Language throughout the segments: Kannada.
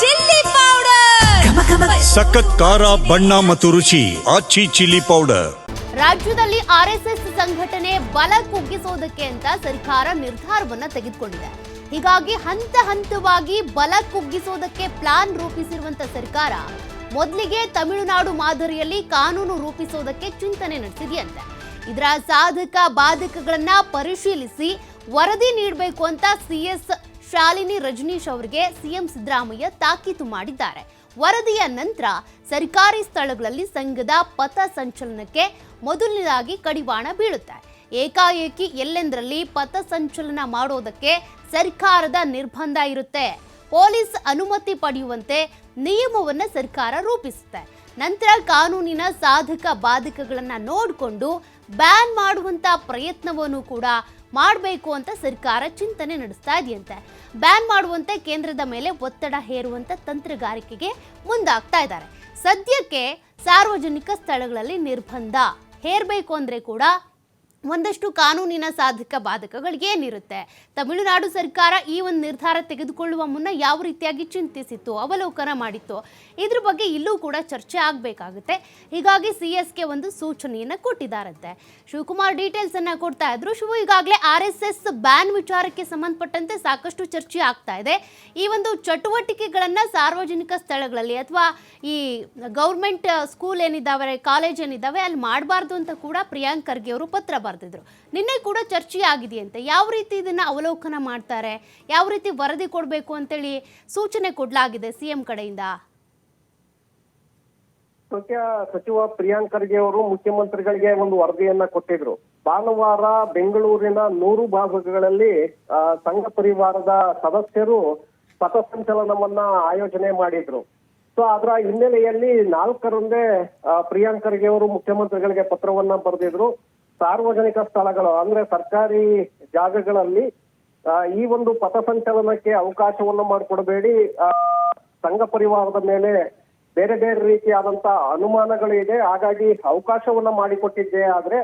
ಚಿಲ್ಲಿ ಪೌಡರ್, ಸಖತ್ ಖಾರ ಬಣ್ಣ ಮತ್ತು ರುಚಿ ಆಚಿ ಚಿಲ್ಲಿ ಪೌಡರ್. ರಾಜ್ಯದಲ್ಲಿ ಆರ್ಎಸ್ಎಸ್ ಸಂಘಟನೆ ಬಲ ಕುಗ್ಗಿಸೋದಕ್ಕೆ ಅಂತ ಸರ್ಕಾರ ನಿರ್ಧಾರವನ್ನ ತೆಗೆದುಕೊಂಡಿದೆ. ಹೀಗಾಗಿ ಹಂತ ಹಂತವಾಗಿ ಬಲ ಕುಗ್ಗಿಸೋದಕ್ಕೆ ಪ್ಲಾನ್ ರೂಪಿಸಿರುವಂತ ಸರ್ಕಾರ ಮೊದಲಿಗೆ ತಮಿಳುನಾಡು ಮಾದರಿಯಲ್ಲಿ ಕಾನೂನು ರೂಪಿಸೋದಕ್ಕೆ ಚಿಂತನೆ ನಡೆಸಿದೆಯಂತೆ. ಇದರ ಸಾಧಕ ಬಾಧಕಗಳನ್ನ ಪರಿಶೀಲಿಸಿ ವರದಿ ನೀಡಬೇಕು ಅಂತ ಸಿಎಸ್ ಶಾಲಿನಿ ರಜನೀಶ್ ಅವರಿಗೆ ಸಿಎಂ ಸಿದ್ದರಾಮಯ್ಯ ತಾಕೀತು ಮಾಡಿದ್ದಾರೆ. ವರದಿಯ ನಂತರ ಸರ್ಕಾರಿ ಸ್ಥಳಗಳಲ್ಲಿ ಸಂಘದ ಪಥ ಸಂಚಲನಕ್ಕೆ ಮೊದಲನೇದಾಗಿ ಕಡಿವಾಣ ಬೀಳುತ್ತೆ. ಏಕಾಏಕಿ ಎಲ್ಲೆಂದರಲ್ಲಿ ಪಥ ಸಂಚಲನ ಮಾಡೋದಕ್ಕೆ ಸರ್ಕಾರದ ನಿರ್ಬಂಧ ಇರುತ್ತೆ. ಪೊಲೀಸ್ ಅನುಮತಿ ಪಡೆಯುವಂತೆ ನಿಯಮವನ್ನು ಸರ್ಕಾರ ರೂಪಿಸುತ್ತೆ. ನಂತರ ಕಾನೂನಿನ ಸಾಧಕ ಬಾಧಕಗಳನ್ನು ನೋಡಿಕೊಂಡು ಬ್ಯಾನ್ ಮಾಡುವಂತ ಪ್ರಯತ್ನವನ್ನು ಕೂಡ ಮಾಡಬೇಕು ಅಂತ ಸರ್ಕಾರ ಚಿಂತನೆ ನಡೆಸ್ತಾ ಇದೆಯಂತೆ. ಬ್ಯಾನ್ ಮಾಡುವಂತೆ ಕೇಂದ್ರದ ಮೇಲೆ ಒತ್ತಡ ಹೇರುವಂತ ತಂತ್ರಗಾರಿಕೆಗೆ ಮುಂದಾಗ್ತಾ ಇದ್ದಾರೆ. ಸದ್ಯಕ್ಕೆ ಸಾರ್ವಜನಿಕ ಸ್ಥಳಗಳಲ್ಲಿ ನಿರ್ಬಂಧ ಹೇರಬೇಕು ಅಂದ್ರೆ ಕೂಡ ಒಂದಷ್ಟು ಕಾನೂನಿನ ಸಾಧಕ ಬಾಧಕಗಳು ಏನಿರುತ್ತೆ. ತಮಿಳುನಾಡು ಸರ್ಕಾರ ಈ ಒಂದು ನಿರ್ಧಾರ ತೆಗೆದುಕೊಳ್ಳುವ ಮುನ್ನ ಯಾವ ರೀತಿಯಾಗಿ ಚಿಂತಿಸಿತ್ತು, ಅವಲೋಕನ ಮಾಡಿತ್ತು, ಇದ್ರ ಬಗ್ಗೆ ಇಲ್ಲೂ ಕೂಡ ಚರ್ಚೆ ಆಗಬೇಕಾಗುತ್ತೆ. ಹೀಗಾಗಿ ಸಿಎಸ್ಗೆ ಒಂದು ಸೂಚನೆಯನ್ನು ಕೊಟ್ಟಿದ್ದಾರಂತೆ. ಶಿವಕುಮಾರ್ ಡೀಟೇಲ್ಸ್ ಅನ್ನ ಕೊಡ್ತಾ ಇದ್ರು. ಶಿವ, ಈಗಾಗಲೇ ಆರ್ಎಸ್ಎಸ್ ಬ್ಯಾನ್ ವಿಚಾರಕ್ಕೆ ಸಂಬಂಧಪಟ್ಟಂತೆ ಸಾಕಷ್ಟು ಚರ್ಚೆ ಆಗ್ತಾ ಇದೆ. ಈ ಒಂದು ಚಟುವಟಿಕೆಗಳನ್ನ ಸಾರ್ವಜನಿಕ ಸ್ಥಳಗಳಲ್ಲಿ ಅಥವಾ ಈ ಗೌರ್ಮೆಂಟ್ ಸ್ಕೂಲ್ ಏನಿದ್ದಾವೆ, ಕಾಲೇಜ್ ಏನಿದ್ದಾವೆ ಅಲ್ಲಿ ಮಾಡಬಾರ್ದು ಅಂತ ಕೂಡ ಪ್ರಿಯಾಂಕ್ ಖರ್ಗೆ ಅವರು ಪತ್ರ ಬರೆದಿದ್ರು. ನಿನ್ನೆ ಕೂಡ ಚರ್ಚೆ ಆಗಿದೆಯಂತೆ. ಯಾವ ರೀತಿ ಇದನ್ನ ಅವಲೋಕನ ಮಾಡ್ತಾರೆ, ಯಾವ ರೀತಿ ವರದಿ ಕೊಡಬೇಕು ಅಂತೇಳಿ ಸೂಚನೆ ಕೊಡಲಾಗಿದೆ ಸಿಎಂ ಕಡೆಯಿಂದ. ಸಚಿವ ಪ್ರಿಯಾಂಕ್ ಖರ್ಗೆ ಅವರು ಮುಖ್ಯಮಂತ್ರಿಗಳಿಗೆ ಒಂದು ವರದಿಯನ್ನ ಕೊಟ್ಟಿದ್ರು. ಭಾನುವಾರ ಬೆಂಗಳೂರಿನ 100 ಭಾಗಗಳಲ್ಲಿ ಸಂಘ ಪರಿವಾರದ ಸದಸ್ಯರು ಪಥಸಂಚಲನವನ್ನ ಆಯೋಜನೆ ಮಾಡಿದ್ರು. ಸೊ ಅದರ ಹಿನ್ನೆಲೆಯಲ್ಲಿ 4ರಂದೇ ಪ್ರಿಯಾಂಕ್ ಖರ್ಗೆ ಅವರು ಮುಖ್ಯಮಂತ್ರಿಗಳಿಗೆ ಪತ್ರವನ್ನ ಬರೆದಿದ್ರು. ಸಾರ್ವಜನಿಕ ಸ್ಥಳಗಳು ಅಂದ್ರೆ ಸರ್ಕಾರಿ ಜಾಗಗಳಲ್ಲಿ ಈ ಒಂದು ಪಥಸಂಚಲನಕ್ಕೆ ಅವಕಾಶವನ್ನು ಮಾಡಿಕೊಡಬೇಡಿ. ಸಂಘ ಪರಿವಾರದ ಮೇಲೆ ಬೇರೆ ಬೇರೆ ರೀತಿಯಾದಂತ ಅನುಮಾನಗಳು ಇದೆ, ಹಾಗಾಗಿ ಅವಕಾಶವನ್ನ ಮಾಡಿಕೊಟ್ಟಿದ್ದೆ. ಆದ್ರೆ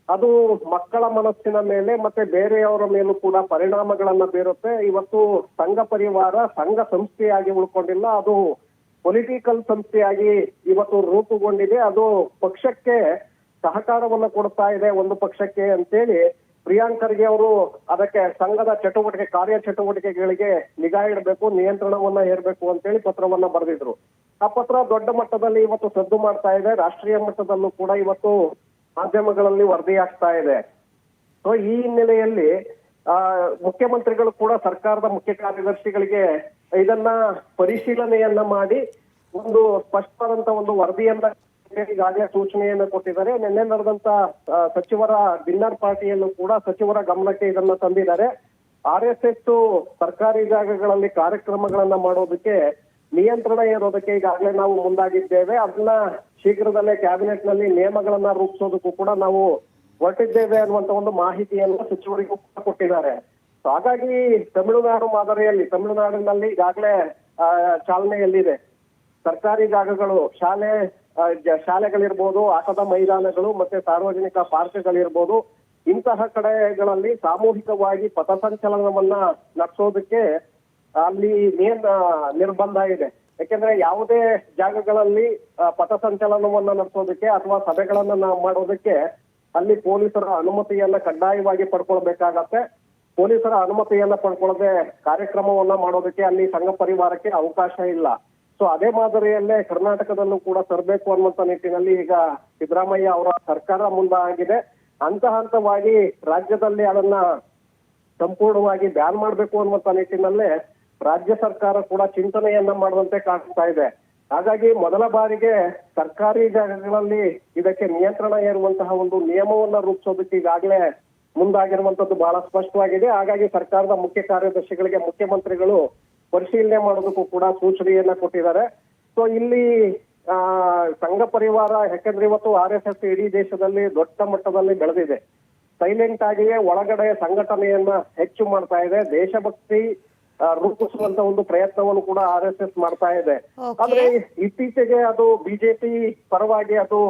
ಅದು ಮಕ್ಕಳ ಮನಸ್ಸಿನ ಮೇಲೆ ಮತ್ತೆ ಬೇರೆಯವರ ಮೇಲೂ ಕೂಡ ಪರಿಣಾಮಗಳನ್ನ ಬೀರುತ್ತೆ. ಇವತ್ತು ಸಂಘ ಪರಿವಾರ ಸಂಘ ಸಂಸ್ಥೆಯಾಗಿ ಉಳ್ಕೊಂಡಿಲ್ಲ, ಅದು ಪೊಲಿಟಿಕಲ್ ಸಂಸ್ಥೆಯಾಗಿ ಇವತ್ತು ರೂಪುಗೊಂಡಿದೆ. ಅದು ಪಕ್ಷಕ್ಕೆ ಸಹಕಾರವನ್ನ ಕೊಡ್ತಾ ಇದೆ, ಒಂದು ಪಕ್ಷಕ್ಕೆ ಅಂತೇಳಿ ಪ್ರಿಯಾಂಕ್ ಖರ್ಗೆ ಅವರು ಅದಕ್ಕೆ ಸಂಘದ ಕಾರ್ಯ ಚಟುವಟಿಕೆಗಳಿಗೆ ನಿಗಾ ಇಡಬೇಕು, ನಿಯಂತ್ರಣವನ್ನ ಹೇರಬೇಕು ಅಂತೇಳಿ ಪತ್ರವನ್ನ ಬರೆದಿದ್ರು. ಆ ಪತ್ರ ದೊಡ್ಡ ಮಟ್ಟದಲ್ಲಿ ಇವತ್ತು ಸದ್ದು ಮಾಡ್ತಾ ಇದೆ. ರಾಷ್ಟ್ರೀಯ ಮಟ್ಟದಲ್ಲೂ ಕೂಡ ಇವತ್ತು ಮಾಧ್ಯಮಗಳಲ್ಲಿ ವರದಿಯಾಗ್ತಾ ಇದೆ. ಸೊ ಈ ಹಿನ್ನೆಲೆಯಲ್ಲಿ ಮುಖ್ಯಮಂತ್ರಿಗಳು ಕೂಡ ಸರ್ಕಾರದ ಮುಖ್ಯ ಕಾರ್ಯದರ್ಶಿಗಳಿಗೆ ಇದನ್ನ ಪರಿಶೀಲನೆಯನ್ನ ಮಾಡಿ ಒಂದು ಸ್ಪಷ್ಟವಾದಂತ ಒಂದು ವರದಿಯನ್ನ ಈಗಾಗಲೇ ಸೂಚನೆಯನ್ನ ಕೊಟ್ಟಿದ್ದಾರೆ. ನಿನ್ನೆ ನಡೆದಂತ ಸಚಿವರ ಡಿನ್ನರ್ ಪಾರ್ಟಿಯಲ್ಲೂ ಕೂಡ ಸಚಿವರ ಗಮನಕ್ಕೆ ಇದನ್ನ ತಂದಿದ್ದಾರೆ. ಆರ್ಎಸ್ಎಸ್ ಸರ್ಕಾರಿ ಜಾಗಗಳಲ್ಲಿ ಕಾರ್ಯಕ್ರಮಗಳನ್ನ ಮಾಡೋದಕ್ಕೆ ನಿಯಂತ್ರಣ ಏರೋದಕ್ಕೆ ಈಗಾಗಲೇ ನಾವು ಮುಂದಾಗಿದ್ದೇವೆ. ಅದನ್ನ ಶೀಘ್ರದಲ್ಲೇ ಕ್ಯಾಬಿನೆಟ್ ನಲ್ಲಿ ನಿಯಮಗಳನ್ನ ರೂಪಿಸೋದಕ್ಕೂ ಕೂಡ ನಾವು ಹೊರಟಿದ್ದೇವೆ ಅನ್ನುವಂತ ಒಂದು ಮಾಹಿತಿಯನ್ನ ಸಚಿವರಿಗೂ ಕೊಟ್ಟಿದ್ದಾರೆ. ಹಾಗಾಗಿ ತಮಿಳುನಾಡು ಮಾದರಿಯಲ್ಲಿ ತಮಿಳುನಾಡಿನಲ್ಲಿ ಈಗಾಗಲೇ ಚಾಲನೆಯಲ್ಲಿದೆ. ಸರ್ಕಾರಿ ಜಾಗಗಳು ಶಾಲೆಗಳಿರ್ಬೋದು, ಆಟದ ಮೈದಾನಗಳು ಮತ್ತೆ ಸಾರ್ವಜನಿಕ ಪಾರ್ಕ್ಗಳಿರ್ಬೋದು, ಇಂತಹ ಕಡೆಗಳಲ್ಲಿ ಸಾಮೂಹಿಕವಾಗಿ ಪಥಸಂಚಲನವನ್ನ ನಡೆಸೋದಕ್ಕೆ ಅಲ್ಲಿ ನಿರ್ಬಂಧ ಇದೆ. ಯಾಕೆಂದ್ರೆ ಯಾವುದೇ ಜಾಗಗಳಲ್ಲಿ ಪಥಸಂಚಲನವನ್ನ ನಡೆಸೋದಕ್ಕೆ ಅಥವಾ ಸಭೆಗಳನ್ನ ಮಾಡೋದಕ್ಕೆ ಅಲ್ಲಿ ಪೊಲೀಸರ ಅನುಮತಿಯನ್ನ ಕಡ್ಡಾಯವಾಗಿ ಪಡ್ಕೊಳ್ಬೇಕಾಗತ್ತೆ. ಪೊಲೀಸರ ಅನುಮತಿಯನ್ನ ಪಡ್ಕೊಳ್ಳದೆ ಕಾರ್ಯಕ್ರಮವನ್ನ ಮಾಡೋದಕ್ಕೆ ಅಲ್ಲಿ ಸಂಘ ಪರಿವಾರಕ್ಕೆ ಅವಕಾಶ ಇಲ್ಲ. ಸೊ ಅದೇ ಮಾದರಿಯಲ್ಲೇ ಕರ್ನಾಟಕದಲ್ಲೂ ಕೂಡ ತರಬೇಕು ಅನ್ನುವಂತ ನಿಟ್ಟಿನಲ್ಲಿ ಈಗ ಸಿದ್ದರಾಮಯ್ಯ ಅವರ ಸರ್ಕಾರ ಮುಂದಾಗಿದೆ. ಹಂತ ಹಂತವಾಗಿ ರಾಜ್ಯದಲ್ಲಿ ಅದನ್ನ ಸಂಪೂರ್ಣವಾಗಿ ಬ್ಯಾನ್ ಮಾಡಬೇಕು ಅನ್ನುವಂತ ನಿಟ್ಟಿನಲ್ಲೇ ರಾಜ್ಯ ಸರ್ಕಾರ ಕೂಡ ಚಿಂತನೆಯನ್ನ ಮಾಡುವಂತೆ ಕಾಣಿಸ್ತಾ ಇದೆ. ಹಾಗಾಗಿ ಮೊದಲ ಬಾರಿಗೆ ಸರ್ಕಾರಿ ಜಾಗಗಳಲ್ಲಿ ಇದಕ್ಕೆ ನಿಯಂತ್ರಣ ಏರುವಂತಹ ಒಂದು ನಿಯಮವನ್ನ ರೂಪಿಸೋದಕ್ಕೆ ಈಗಾಗಲೇ ಮುಂದಾಗಿರುವಂತದ್ದು ಬಹಳ ಸ್ಪಷ್ಟವಾಗಿದೆ. ಹಾಗಾಗಿ ಸರ್ಕಾರದ ಮುಖ್ಯ ಕಾರ್ಯದರ್ಶಿಗಳಿಗೆ ಮುಖ್ಯಮಂತ್ರಿಗಳು ಪರಿಶೀಲನೆ ಮಾಡೋದಕ್ಕೂ ಕೂಡ ಸೂಚನೆಯನ್ನ ಕೊಟ್ಟಿದ್ದಾರೆ. ಸೊ ಇಲ್ಲಿ ಸಂಘ ಪರಿವಾರ, ಯಾಕಂದ್ರೆ ಇವತ್ತು ಆರ್ಎಸ್ಎಸ್ ಇಡೀ ದೇಶದಲ್ಲಿ ದೊಡ್ಡ ಮಟ್ಟದಲ್ಲಿ ಬೆಳೆದಿದೆ. ಸೈಲೆಂಟ್ ಆಗಿಯೇ ಒಳಗಡೆ ಸಂಘಟನೆಯನ್ನ ಹೆಚ್ಚು ಮಾಡ್ತಾ ಇದೆ. ದೇಶಭಕ್ತಿ ರೂಪಿಸುವಂತ ಒಂದು ಪ್ರಯತ್ನವನ್ನು ಕೂಡ ಆರ್ಎಸ್ಎಸ್ ಮಾಡ್ತಾ ಇದೆ. ಆದ್ರೆ ಇತ್ತೀಚೆಗೆ ಅದು ಬಿಜೆಪಿ ಪರವಾಗಿ ಅದು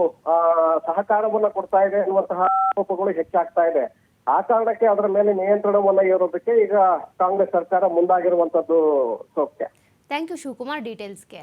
ಸಹಕಾರವನ್ನ ಕೊಡ್ತಾ ಇದೆ ಅನ್ನುವಂತಹ ಆರೋಪಗಳು ಹೆಚ್ಚಾಗ್ತಾ ಇದೆ. ಆ ಕಾರಣಕ್ಕೆ ಅದರ ಮೇಲೆ ನಿಯಂತ್ರಣವನ್ನ ಏರೋದಕ್ಕೆ ಈಗ ಕಾಂಗ್ರೆಸ್ ಸರ್ಕಾರ ಮುಂದಾಗಿರುವಂತದ್ದು ಸೌಖ್ಯ. Thank you Shivakumar ಡೀಟೇಲ್ಸ್ಗೆ.